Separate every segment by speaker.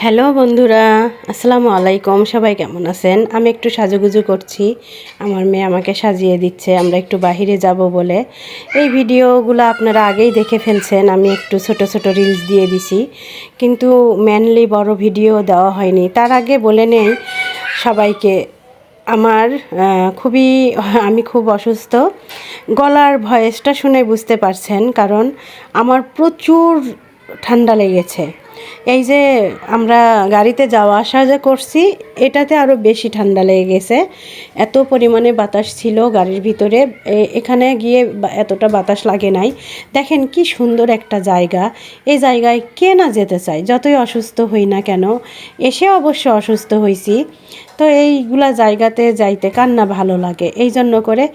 Speaker 1: Hello বন্ধুরা, আসসালামু আলাইকুম। সবাই কেমন আছেন? আমি একটু সাজুগুজু করছি। আমার মেয়ে আমাকে সাজিয়ে দিচ্ছে, আমরা একটু বাহিরে যাব বলে। এই ভিডিওগুলো আপনারা আগেই দেখে ফেলছেন। আমি একটু ছোট ছোট রিলস দিয়ে দিছি, কিন্তু মেনলি বড় ভিডিও দেওয়া হয়নি। তার আগে বলে নেই সবাইকে, আমার আমি খুব অসুস্থ। গলার ভয়েসটা শুনে বুঝতে পারছেন, কারণ আমার প্রচুর ঠান্ডা লেগেছে। এই যে আমরা গাড়িতে যাওয়া আসা যে করছি, এটাতে আরও বেশি ঠান্ডা লেগে গেছে। এত পরিমাণে বাতাস ছিল গাড়ির ভিতরে, এখানে গিয়ে এতটা বাতাস লাগে নাই। দেখেন কি সুন্দর একটা জায়গা। এই জায়গায় কে না যেতে চায়, যতই অসুস্থ হই না কেন। এসে অবশ্য অসুস্থ হয়েছি, তো এইগুলা জায়গাতে যাইতে কার না ভালো লাগে। এই জন্য করে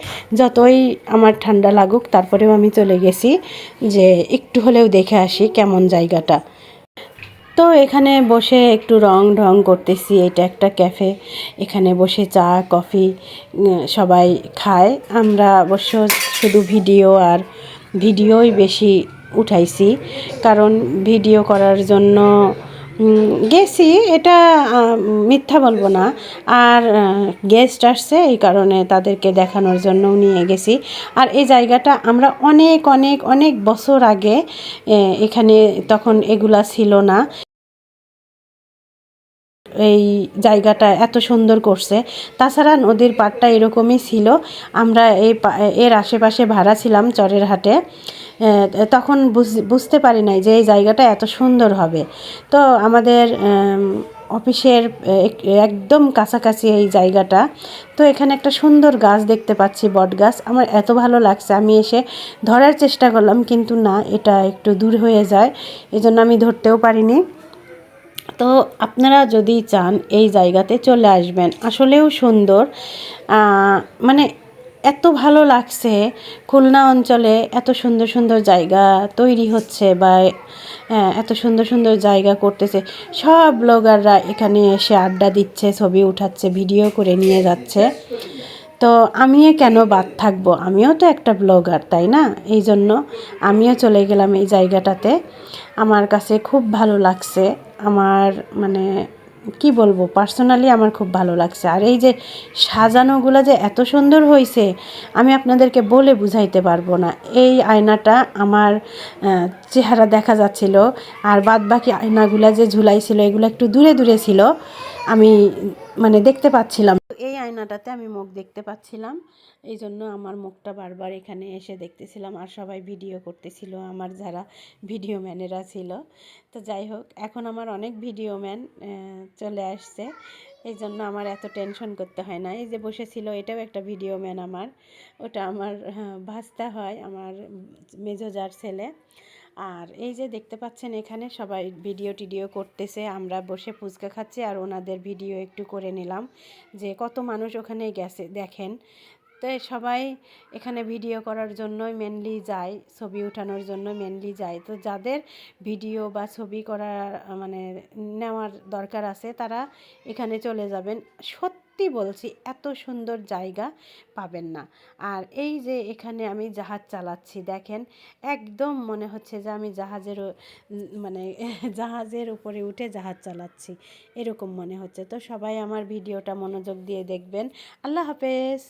Speaker 1: যতই আমার ঠান্ডা লাগুক, তারপরেও আমি চলে গেছি যে একটু হলেও দেখে আসি কেমন জায়গাটা। তো এখানে বসে একটু রং ঢং করতেছি। এটা একটা ক্যাফে, এখানে বসে চা কফি সবাই খায়। আমরা অবশ্য শুধু ভিডিওই বেশি উঠাইছি, কারণ ভিডিও করার জন্য গেছি, এটা মিথ্যা বলবো না। আর গেস্ট আসছে, এই কারণে তাদেরকে দেখানোর জন্যও নিয়ে গেছি। আর এই জায়গাটা আমরা অনেক অনেক অনেক বছর আগে, এখানে তখন এগুলা ছিল না। এই জায়গাটা এত সুন্দর করছে। তাছাড়া নদীর পাড়টা এরকমই ছিল। আমরা এর আশেপাশে ভাড়া ছিলাম চরের হাটে। তখন বুঝতে পারি নাই যে এই জায়গাটা এত সুন্দর হবে। তো আমাদের অফিসের একদম কাছাকাছি এই জায়গাটা। তো এখানে একটা সুন্দর গাছ দেখতে পাচ্ছি, বট গাছ। আমার এত ভালো লাগছে, আমি এসে ধরার চেষ্টা করলাম, কিন্তু না, এটা একটু দূর হয়ে যায়, এজন্য আমি ধরতেও পারিনি। তো আপনারা যদি চান এই জায়গাতে চলে আসবেন, আসলেও সুন্দর। মানে এত ভালো লাগছে, খুলনা অঞ্চলে এত সুন্দর সুন্দর জায়গা তৈরি হচ্ছে, বা এত সুন্দর সুন্দর জায়গা করতেছে। সব ব্লগাররা এখানে এসে আড্ডা দিচ্ছে, ছবি উঠাচ্ছে, ভিডিও করে নিয়ে যাচ্ছে। তো আমিও কেন বাদ থাকবো, আমিও তো একটা ব্লগার, তাই না? এই জন্য আমিও চলে গেলাম এই জায়গাটাতে। আমার কাছে খুব ভালো লাগছে। আমার মানে কি বলবো, পার্সোনালি আমার খুব ভালো লাগছে। আর এই যে সাজানোগুলো যে এত সুন্দর হয়েছে, আমি আপনাদেরকে বলে বুঝাইতে পারবো না। এই আয়নাটা আমার চেহারা দেখা যাচ্ছিল, আর বাদ বাকি আয়নাগুলো যে ঝুলাইছিল এগুলো একটু দূরে দূরে ছিল, আমি মানে দেখতে পাচ্ছিলাম। এই আয়নাটাতে আমি মুখ দেখতে পাচ্ছিলাম, এই জন্য আমার মুখটা বারবার এখানে এসে দেখতেছিলাম। আর সবাই ভিডিও করতেছিল, আমার যারা ভিডিও ম্যানেরা ছিল। তো যাই হোক, এখন আমার অনেক ভিডিও ম্যান চলে আসছে, এই জন্য আমার এত টেনশন করতে হয় না। এই যে বসেছিল, এটাও একটা ভিডিও ম্যান আমার। ওটা আমার ভাস্তা হয়, আমার মেজো জার ছেলে। আর এই যে দেখতে পাচ্ছেন, এখানে সবাই ভিডিও টিডিও করতেছে, আমরা বসে ফুচকা খাচ্ছি আর ওনাদের ভিডিও একটু করে নিলাম, যে কত মানুষ ওখানে গেছে দেখেন। তো সবাই এখানে ভিডিও করার জন্যই মেনলি যায়, ছবি ওঠানোর জন্য মেনলি যায়। তো যাদের ভিডিও বা ছবি করার মানে নেওয়ার দরকার আছে, তারা এখানে চলে যাবেন। সত্যি বলছি, এত সুন্দর জায়গা পাবেন না। আর এই যে এখানে আমি জাহাজ চালাচ্ছি, দেখেন, একদম মনে হচ্ছে যে আমি মানে জাহাজের উপরে উঠে জাহাজ চালাচ্ছি, এরকম মনে হচ্ছে। তো সবাই আমার ভিডিওটা মনোযোগ দিয়ে দেখবেন। আল্লাহ হাফেজ।